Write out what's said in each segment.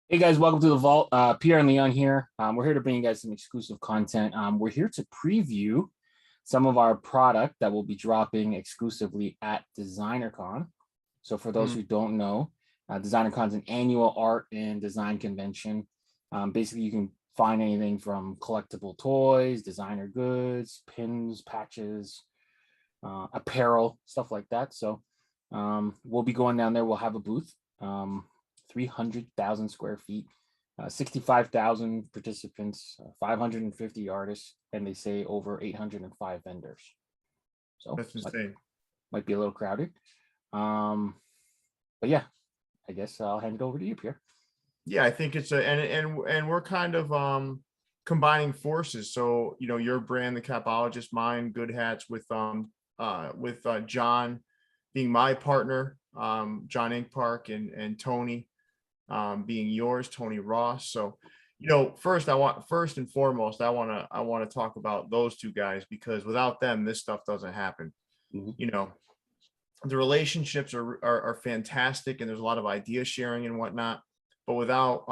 Hey guys, welcome to the Vault. Pierre and Leon here. We're here to bring you guys some exclusive content. We're here to preview some of our product that will be dropping exclusively at Designercon. So for those who don't know, Designercon is an annual art and design convention. Basically, you can find anything from collectible toys, designer goods, pins, patches, apparel, stuff like that. So we'll be going down there. We'll have a booth. 300,000 square feet, 65,000 participants, 550 artists, and they say over 805 vendors. So that's insane. Might be a little crowded. But yeah, I guess I'll hand it over to you, Pierre. Yeah, I think it's and we're kind of combining forces. So, your brand, the Capologist, mine, Good Hats, with John being my partner, John Inkpark, and Tony being yours, Tony Ross. So, first and foremost, I want to talk about those two guys, because without them, this stuff doesn't happen. The relationships are fantastic, and there's a lot of idea sharing and whatnot. But without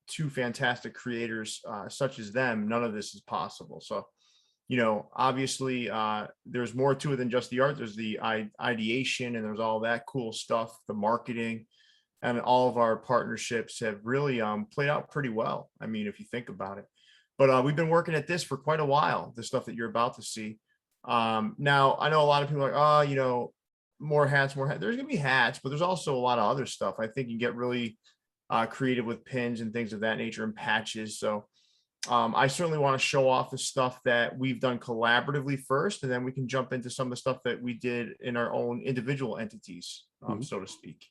two fantastic creators such as them, none of this is possible. So, obviously, there's more to it than just the art. There's the ideation, and there's all that cool stuff, the marketing, and all of our partnerships have really played out pretty well. I mean, if you think about it. But we've been working at this for quite a while, the stuff that you're about to see. Now, I know a lot of people are like, more hats. There's going to be hats, but there's also a lot of other stuff. I think you get really creative with pins and things of that nature, and patches. So I certainly want to show off the stuff that we've done collaboratively first, and then we can jump into some of the stuff that we did in our own individual entities, so to speak.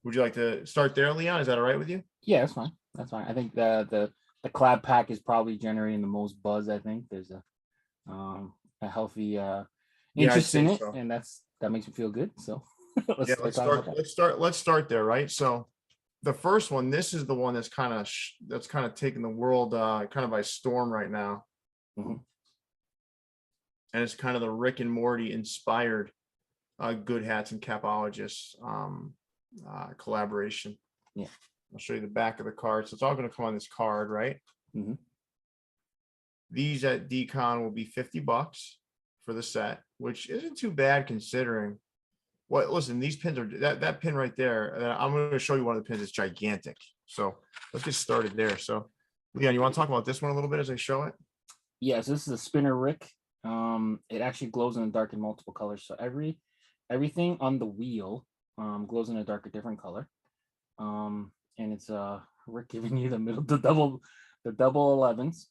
Would you like to start there, Leon? Is that all right with you? Yeah, that's fine. That's fine. I think the collab pack is probably generating the most buzz. I think there's a healthy interest in it, so. And that makes me feel good. So let's start there, right? So the first one, this is the one that's kind of taking the world kind of by storm right now. And it's kind of the Rick and Morty inspired Good Hats and Capologists collaboration. Yeah, I'll show you the back of the card. So it's all going to come on this card, right? These at Decon will be $50 for the set, which isn't too bad considering. Well, listen, these pins are that pin right there. I'm going to show you one of the pins. It's gigantic. So let's get started there. So, Leon, you want to talk about this one a little bit as I show it? Yeah, so this is a spinner Rick. It actually glows in the dark in multiple colors. So everything on the wheel glows in a darker, different color. And it's Rick giving you the double 11s.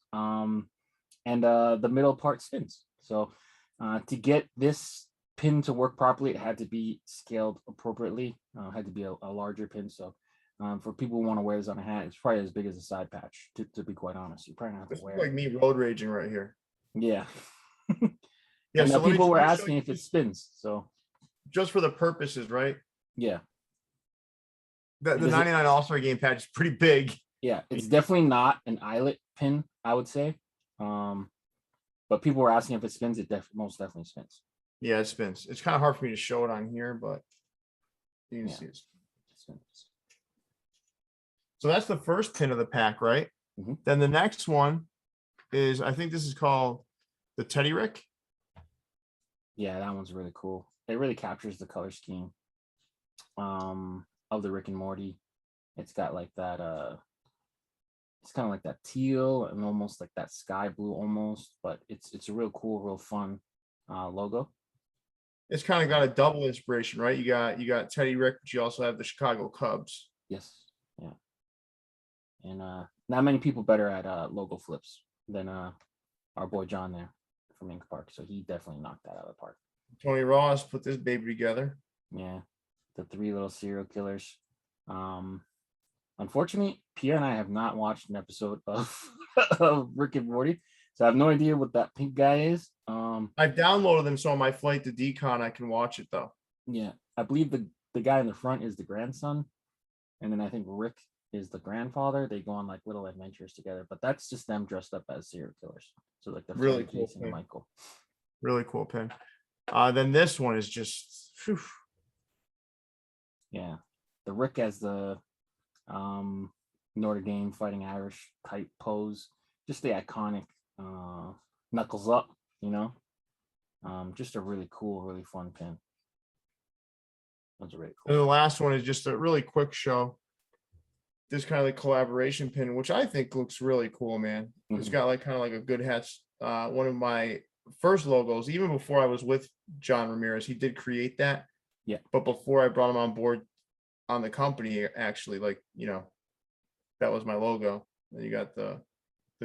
And the middle part spins. So to get this pin to work properly, it had to be scaled appropriately. Had to be a larger pin. So for people who want to wear this on a hat, it's probably as big as a side patch. To be quite honest, you probably not have to wear. Like me road raging right here. Yeah. Yeah. And so people were asking if it spins. So just for the purposes, right? Yeah. The 99 All-Star Game patch is pretty big. Yeah, it's definitely not an eyelet pin, I would say. But people were asking if it spins. It most definitely spins. Yeah, it spins. It's kind of hard for me to show it on here, but you can see it spins. So that's the first pin of the pack, right? Then the next one is, I think this is called the Teddy Rick. Yeah, that one's really cool. It really captures the color scheme of the Rick and Morty. It's got like that it's kind of like that teal and almost like that sky blue almost, but it's a real cool, real fun logo. It's kind of got a double inspiration, right? You got Teddy Rick, but you also have the Chicago Cubs. Yes. Yeah. And not many people better at logo flips than our boy John there from Ink Park. So he definitely knocked that out of the park. Tony Ross put this baby together. Yeah. The three little serial killers. Unfortunately, Pierre and I have not watched an episode of Rick and Morty, so I have no idea what that pink guy is. I've downloaded them, so on my flight to Decon, I can watch it though. Yeah, I believe the guy in the front is the grandson, and then I think Rick is the grandfather. They go on like little adventures together, but that's just them dressed up as serial killers. So like the really cool and Michael. Really cool pin. Then this one is just. Whew. Yeah, the Rick as the Notre Dame Fighting Irish type pose. Just the iconic knuckles up, you know. Just a really cool, really fun pin. That's really And the cool. last one is just a really quick show. This kind of like collaboration pin, which I think looks really cool, man. It's Mhm. got like kind of like a Good Hats. One of my first logos, even before I was with John Ramirez, he did create that. Yeah. But before I brought him on board on the company, actually, like, you know, that was my logo. And you got the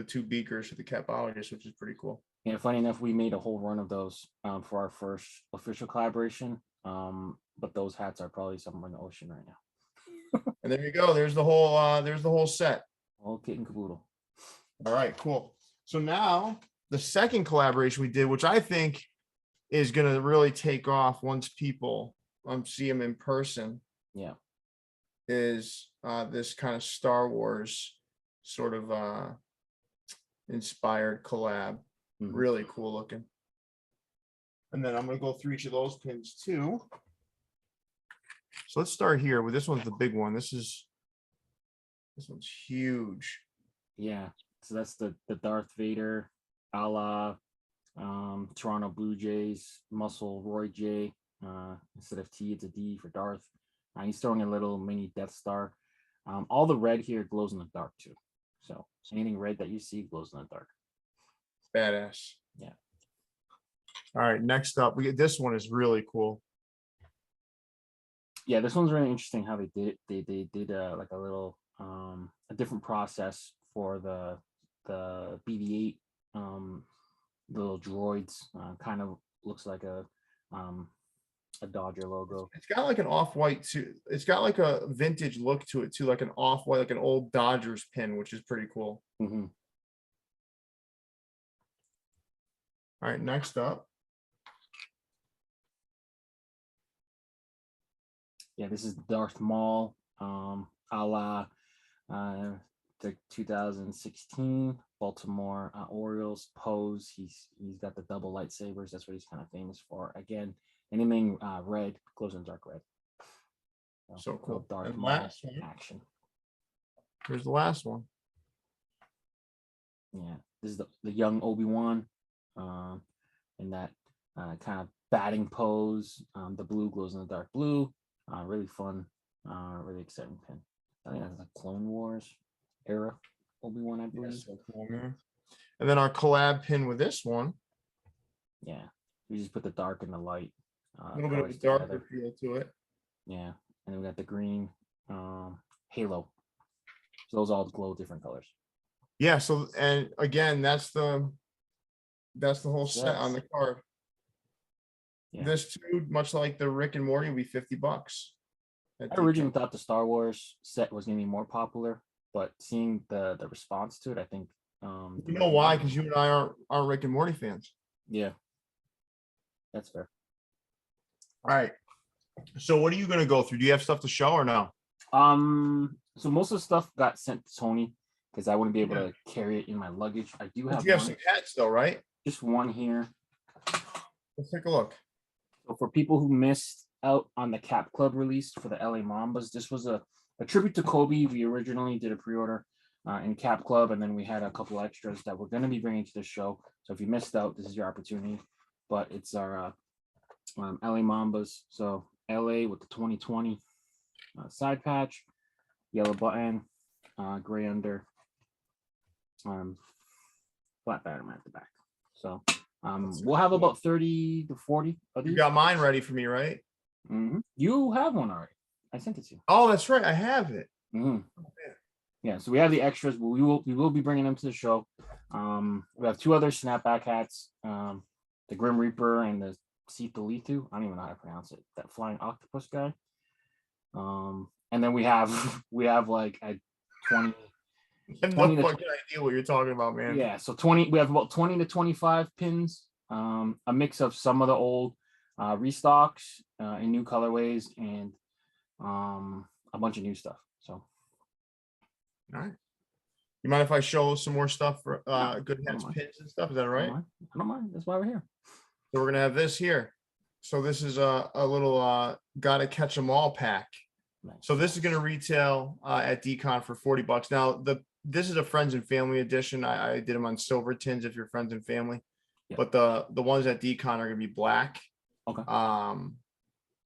two beakers for the capologists, which is pretty cool. Yeah, funny enough, we made a whole run of those for our first official collaboration. But those hats are probably somewhere in the ocean right now. And there you go. There's the whole set. All kit and caboodle. All right, cool. So now the second collaboration we did, which I think is going to really take off once people see them in person, Yeah. is this kind of Star Wars sort of inspired collab. Really cool looking. And then I'm going to go through each of those pins too. So let's start here with this one's the big one. This one's huge. Yeah. So that's the Darth Vader a la Toronto Blue Jays muscle Roy J. Instead of T, it's a D for Darth. He's throwing a little mini Death Star. All the red here glows in the dark too. So anything red that you see glows in the dark. Badass. Yeah. All right, next up, we get this one is really cool. Yeah, this one's really interesting how they did it. They did like a little a different process for the BB-8 little droids. Kind of looks like a Dodger logo. It's got like an off-white too. It's got like a vintage look to it too, like an off-white, like an old Dodgers pin, which is pretty cool. Mm-hmm. All right, next up. Yeah, this is Darth Maul, a la the 2016 Baltimore Orioles pose. He's got the double lightsabers. That's what he's kind of famous for. Again, anything red glows in dark red. So cool. Darth And Maul last one. action. Here's the last one. Yeah, this is the young Obi-Wan in that kind of batting pose. The blue glows in the dark blue. Really fun, really exciting pin. I think that's the Clone Wars era Obi-Wan, I believe. So cool, man. And then our collab pin with this one. Yeah, we just put the dark and the light. A little bit of a darker feel to it. Yeah, and then we got the green halo. So those all glow different colors. Yeah. So, and again, that's the whole set on the card. Yeah. This too, much like the Rick and Morty, will be $50. I originally thought the Star Wars set was going to be more popular, but seeing the response to it, I think. You know why? Because you and I aren't Rick and Morty fans. Yeah, that's fair. All right. So what are you going to go through? Do you have stuff to show or no? So most of the stuff got sent to Tony because I wouldn't be able to carry it in my luggage. I do have. You have some hats though, right? Just one here. Let's take a look. So for people who missed out on the Cap Club release for the LA Mambas, this was a tribute to Kobe. We originally did a pre-order in Cap Club, and then we had a couple extras that we're going to be bringing to the show. So if you missed out, this is your opportunity. But it's our LA Mambas. So LA with the 2020 side patch, yellow button, gray under, flat bottom at the back. So we'll have about 30 to 40 of these. You got mine ready for me, right? Mm-hmm. You have one already. I sent it to you. Oh, that's right. I have it. Mm-hmm. Yeah, so we have the extras, but we will be bringing them to the show. We have two other snapback hats, the Grim Reaper and the Sitalithu. I don't even know how to pronounce it. That flying octopus guy. And then we have like a 20. I have no fucking idea what you're talking about, man. Yeah, so 20. We have about 20 to 25 pins. A mix of some of the old restocks in new colorways and a bunch of new stuff. So. All right. You mind if I show some more stuff for Good Hats pins and stuff? Is that right? I don't mind. That's why we're here. So we're gonna have this here. So this is a little gotta catch 'em all pack. Nice. So this is going to retail at Decon for $40. Now this is a friends and family edition. I did them on silver tins if you're friends and family, Yeah. but the ones at Decon are going to be black. Okay. I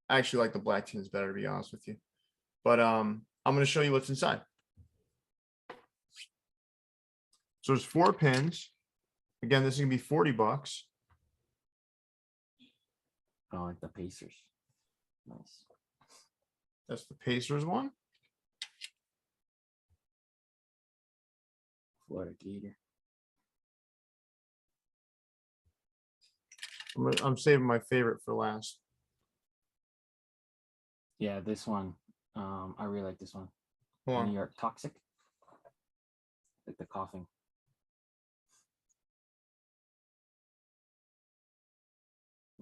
actually like the black tins better, to be honest with you. But I'm going to show you what's inside. So there's 4 pins. Again, this is gonna be $40. I like the Pacers. Nice. That's the Pacers one. Florida Gator. I'm saving my favorite for last. Yeah, this one. I really like this one. Hold on. New York Toxic. Like the coughing.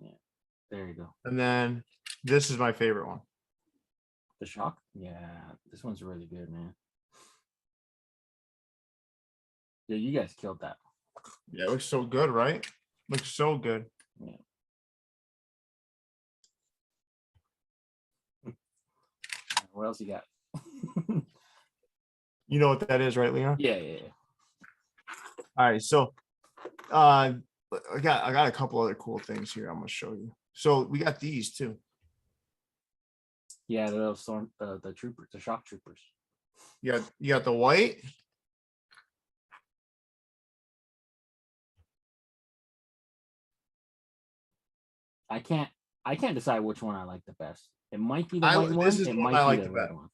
Yeah, there you go. And then this is my favorite one. The Shock. Yeah, this one's really good, man. Yeah, you guys killed that. Yeah, it looks so good, right? Looks so good. Yeah. What else you got? You know what that is, right, Leon? Yeah. All right, so I got a couple other cool things here I'm gonna show you. So we got these too. Yeah, the little storm, the troopers, the shock troopers. You got the white. I can't decide which one I like the best. It might be the white one. This is It the one might I be like the the red best. one.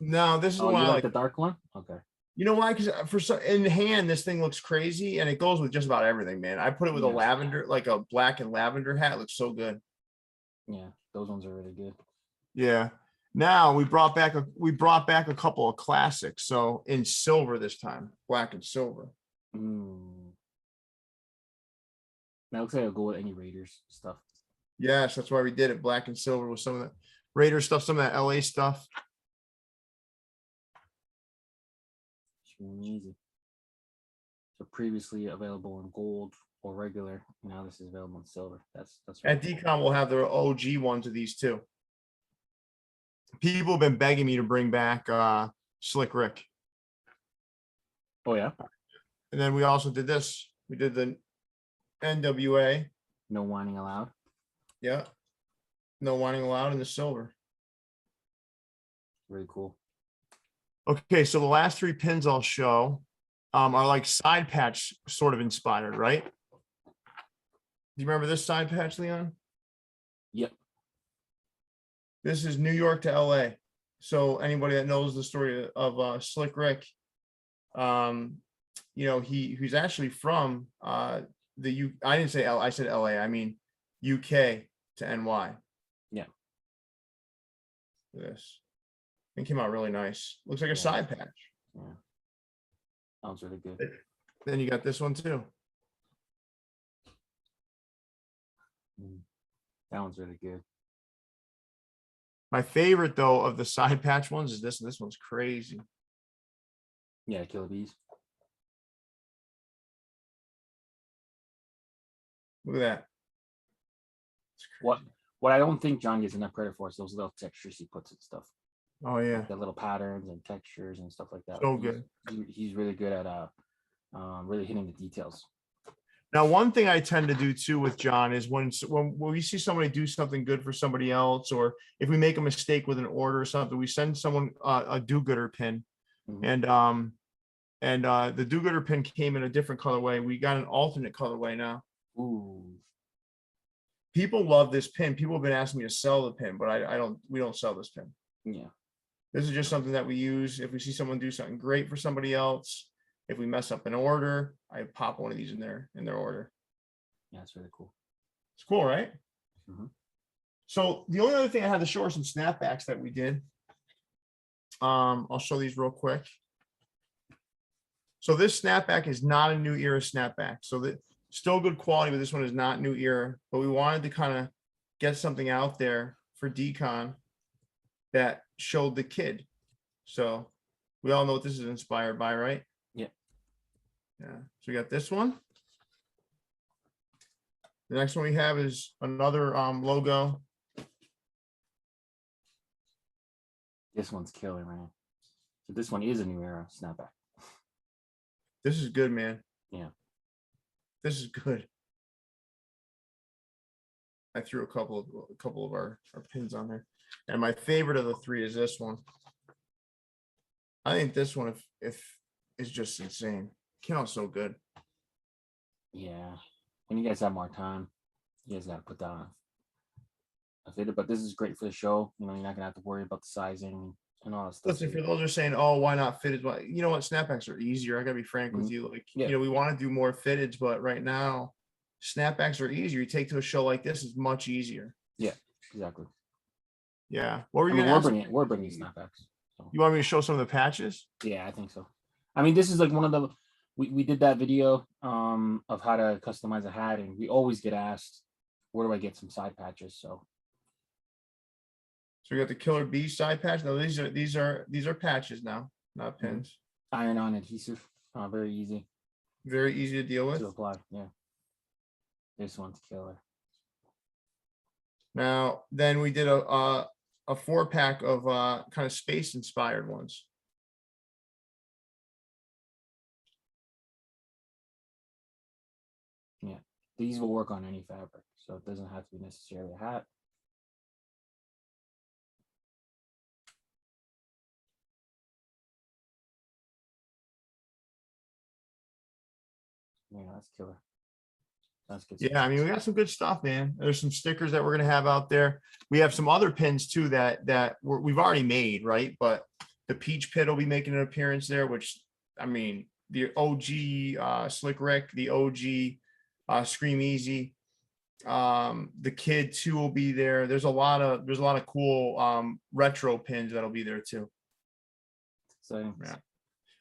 No, this is the Oh, one you I like like. the dark one? Okay. You know why? Because for some in hand, this thing looks crazy, and it goes with just about everything, man. I put it with a Yeah. lavender, like a black and lavender hat. It looks so good. Yeah, those ones are really good. Yeah. Now we brought back a couple of classics. So in silver this time, black and silver. That looks like it'll go with any Raiders stuff. Yes, that's why we did it. Black and silver with some of the Raider stuff, some of that LA stuff. It's really easy. So previously available in gold or regular. Now this is available in silver. That's At really Decon, we'll have the OG ones of these too. People have been begging me to bring back Slick Rick. cool. Oh yeah. And then we also did this. We did the NWA. No whining allowed. Yeah. No whining allowed in the silver. Very cool. Okay, so the last 3 pins I'll show are like side patch sort of inspired, right? Do you remember this side patch, Leon? Yep. This is New York to LA. So anybody that knows the story of Slick Rick, you know, he's actually from I didn't say L, I said LA. I mean UK to NY. Yeah. This. It came out really nice. Looks like a Yeah. side patch. Yeah. That was really good. Then you got this one too. That one's really good. My favorite though of the side patch ones is this. This one's crazy. Yeah, Killer Bees. Look at that. What I don't think John gets enough credit for is those little textures he puts and stuff. Oh yeah. The little patterns and textures and stuff like that. So good. He's really good at really hitting the details. Now, one thing I tend to do too with John is when we see somebody do something good for somebody else, or if we make a mistake with an order or something, we send someone a do-gooder pin. Mhm. And the do-gooder pin came in a different colorway. We got an alternate colorway now. Ooh. People love this pin. People have been asking me to sell the pin, but we don't sell this pin. Yeah. This is just something that we use if we see someone do something great for somebody else. If we mess up an order, I pop one of these in their order. Yeah, it's really cool. It's cool, right? Mhm. So the only other thing I had to show are some snapbacks that we did. I'll show these real quick. So this snapback is not a new era snapback. So that still good quality, but this one is not new era. But we wanted to kind of get something out there for Decon that showed the kid. So we all know what this is inspired by, right? Yeah. Yeah. So we got this one. The next one we have is another logo. This one's killer, man. So this one is a new era snapback. This is good, man. Yeah. This is good. I threw a couple of our pins on there. And my favorite of the three is this one. I think this one if is just insane. Came out so good. Yeah. When you guys have more time, you guys gotta put down a fitted, but this is great for the show. You know, you're not gonna have to worry about the sizing and all that stuff. Listen, for those who are saying, oh, why not fitted? Well, you know what? Snapbacks are easier. I gotta be frank with you. Like, Yeah. you know, we want to do more fitteds, but right now, snapbacks are easier. You take to a show like this is much easier. Yeah, exactly. Yeah. What were you I mean, gonna we're bringing snapbacks. So. You want me to show some of the patches? Yeah, I think so. I mean, this is like one of the we did that video of how to customize a hat, and we always get asked, where do I get some side patches? So we got the Killer Bee side patch. No, these are patches now, not pins. Iron-on adhesive, very easy. Very easy to deal with. To apply, yeah. This one's killer. Now, then we did a 4-pack of kind of space inspired ones. Yeah, these will work on any fabric, so it doesn't have to be necessarily a hat. Yeah, that's killer. That's good. Yeah, I mean, we got some good stuff, man. There's some stickers that we're gonna have out there. We have some other pins too that we've already made, right? But the Peach Pit will be making an appearance there, which, I mean, the OG Slick Rick, the OG Scream Easy, the Kid 2 will be there. There's a lot of cool retro pins that'll be there too. So yeah,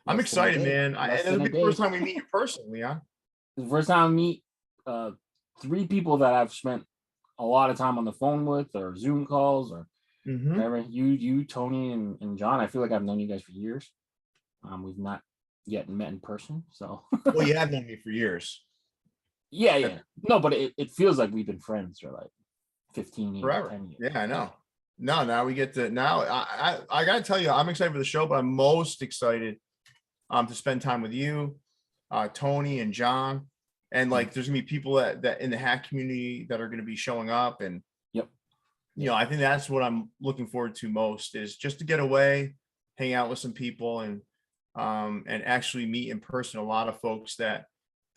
I'm excited, man. It'll be the first time we meet you personally, huh? The first time I meet 3 people that I've spent a lot of time on the phone with, or Zoom calls, or whatever. You, Tony, and John. I feel like I've known you guys for years. We've not yet met in person, so. Well, you have known me for years. Yeah. No, but it feels like we've been friends for like 15 years, forever. 10 years. Yeah, I know. No, now we get to I gotta tell you, I'm excited for the show, but I'm most excited to spend time with you, Tony and John. And like, there's gonna be people that in the hack community that are gonna be showing up, and yep, you know, I think that's what I'm looking forward to most, is just to get away, hang out with some people, and actually meet in person a lot of folks that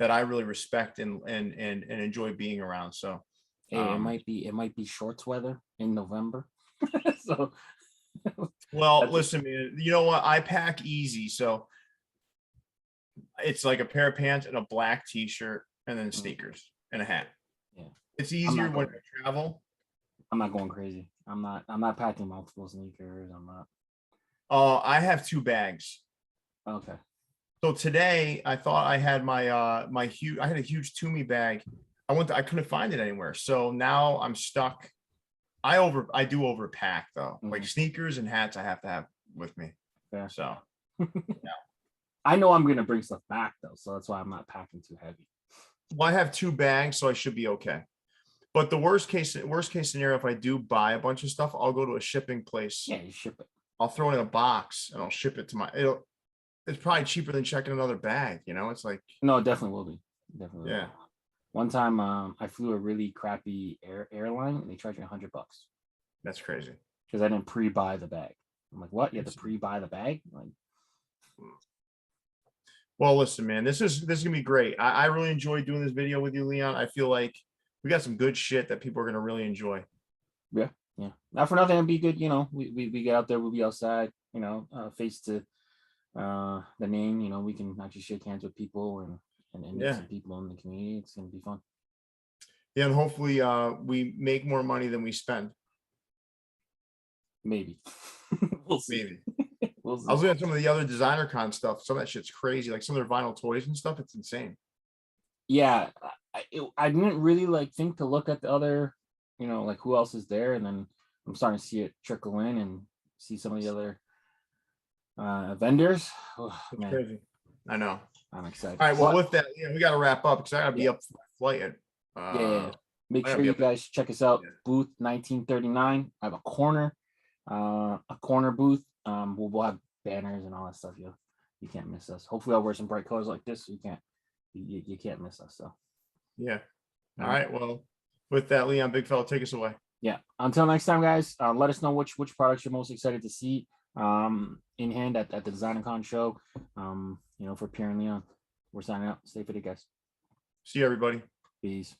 I really respect and enjoy being around. So hey, it might be shorts weather in November. So well, listen, man, you know what? I pack easy, so it's like a pair of pants and a black t-shirt and then sneakers and a hat. Yeah, it's easier when I travel. I'm not going crazy. I'm not packing multiple sneakers. I'm not. I have 2 bags. Okay. So today I thought I had my I had a huge Toomey bag. I couldn't find it anywhere. So now I'm stuck. I do overpack though. Like sneakers and hats I have to have with me. Yeah. So yeah. I know I'm gonna bring stuff back though, so that's why I'm not packing too heavy. Well, I have 2 bags, so I should be okay. But the worst case scenario, if I do buy a bunch of stuff, I'll go to a shipping place. Yeah, you ship it. I'll throw it in a box and I'll ship it to it's probably cheaper than checking another bag, you know? It's like, no, it definitely will be. Definitely. Yeah. Will. One time I flew a really crappy airline and they charged me $100. That's crazy. Because I didn't pre-buy the bag. I'm like, what? You have to pre-buy the bag? Like, well, listen, man, this is gonna be great. I really enjoyed doing this video with you, Leon. I feel like we got some good shit that people are gonna really enjoy. Yeah. Not for nothing, it'd be good, you know. We get out there, we'll be outside, you know, face to the name, you know, we can actually shake hands with people and meet some people in the community. It's gonna be fun. Yeah, and hopefully we make more money than we spend. Maybe. We'll see. Maybe. I was looking at some of the other Designercon stuff. Some of that shit's crazy. Like some of their vinyl toys and stuff. It's insane. Yeah, I didn't really like think to look at the other, you know, like who else is there, and then I'm starting to see it trickle in and see some of the other vendors. Oh, man. Crazy. I know. I'm excited. All right. Well, with that, we got to wrap up because I got to be up for my flight. Yeah. Make sure you guys check us out. Booth 1939. I have a corner booth We'll have banners and all that stuff. You can't miss us. Hopefully, I'll wear some bright colors like this. So you can't miss us. So Yeah. All Yeah. right. Well, with that, Leon, big fella, take us away. yeah. Until next time, guys. Let us know which products you're most excited to see in hand at the Designercon show. For Pierre and Leon, we're signing out. Stay fitted, guys. See you, everybody. Peace.